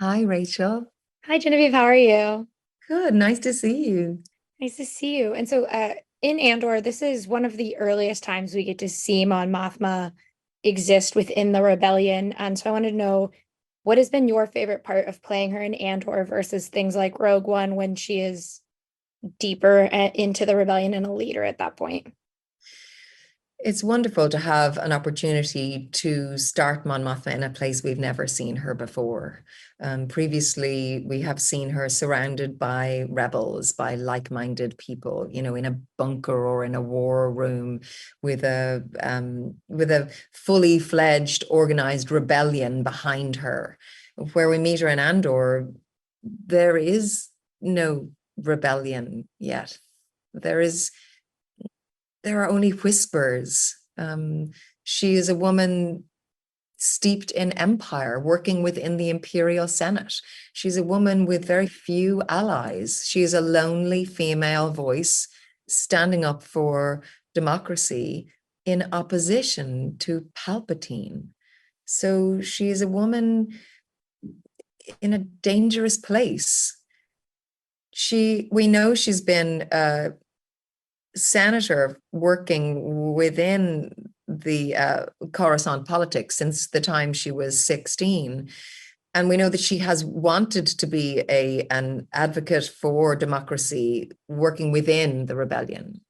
Hi, Rachel. Hi, Genevieve. How are you? Good. Nice to see you. Nice to see you. In Andor, this is one of the earliest times we get to see Mon Mothma exist within the rebellion. And so I wanted to know what has been your favorite part of playing her in Andor versus things like Rogue One when she is deeper into the rebellion and a leader at that point. It's wonderful to have an opportunity to start Mon Mothma in a place we've never seen her before. Previously, we have seen her surrounded by rebels, by like-minded people, in a bunker or in a war room with a fully fledged, organized rebellion behind her. Where we meet her in Andor, there is no rebellion yet. There is there are only whispers. She is a woman steeped in empire, working within the imperial senate. She's a woman with very few allies. She is a lonely female voice standing up for democracy in opposition to Palpatine. So she is a woman in a dangerous place. We know she's been senator working within the Coruscant politics since the time she was 16. And we know that she has wanted to be an advocate for democracy working within the rebellion.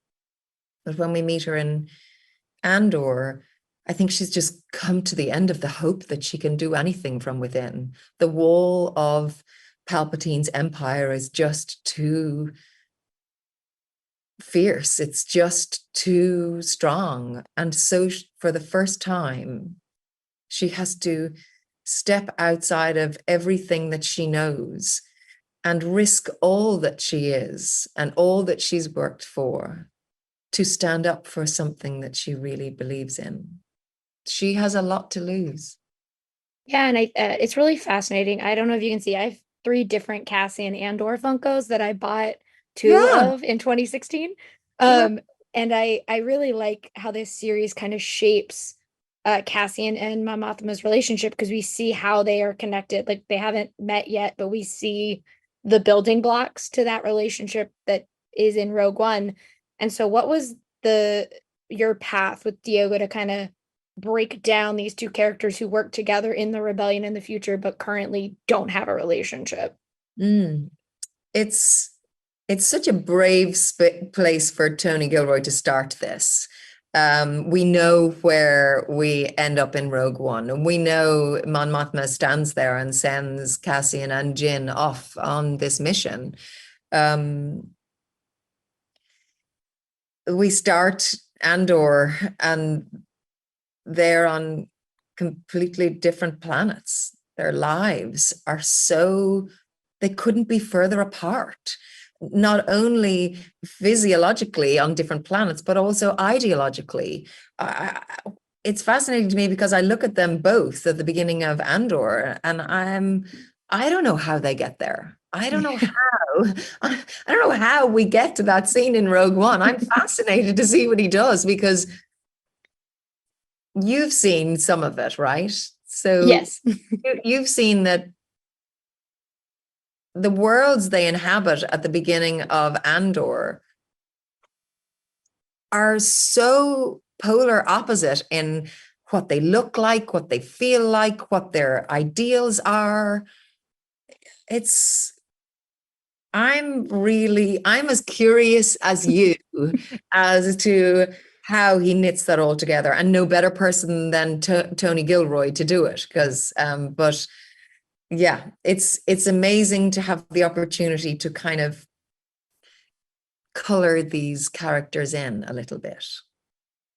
But when we meet her in Andor, I think she's just come to the end of the hope that she can do anything from within. The wall of Palpatine's empire is just too fierce. It's just too strong. And so, for the first time, she has to step outside of everything that she knows and risk all that she is and all that she's worked for to stand up for something that she really believes in. She has a lot to lose. Yeah, it's really fascinating. I don't know if you can see, I have three different Cassian Andor Funkos that I bought two Yeah. of in 2016. Well, Um, and I really like how this series kind of shapes Cassian and Mon Mothma's relationship because we see how they are connected. Like they haven't met yet, but we see the building blocks to that relationship that is in Rogue One. And so what was the your path with Diego to kind of break down these two characters who work together in the rebellion in the future, but currently don't have a relationship? mm, it's it's such a brave place for Tony Gilroy to start this. We know where we end up in Rogue One, and we know Mon Mothma stands there and sends Cassian and Jin off on this mission. Um, we start Andor, and they're on completely different planets. Their lives are so, they couldn't be further apart, not only physiologically on different planets, but also ideologically. I, it's fascinating to me because I look at them both at the beginning of Andor, and I don't know how they get there. I don't know how. I don't know how we get to that scene in Rogue One. I'm fascinated to see what he does because you've seen some of it, right? So Yes. you've seen that the worlds they inhabit at the beginning of Andor are so polar opposite in what they look like, what they feel like, what their ideals are. It's I'm as curious as you as to how he knits that all together, and no better person than Tony Gilroy to do it. But yeah, it's amazing to have the opportunity to kind of color these characters in a little bit.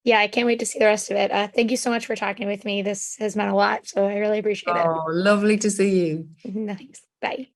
Yeah, I can't wait to see the rest of it. Thank you so much for talking with me. This has meant a lot, so I really appreciate it. Oh, lovely to see you. Nice. Bye.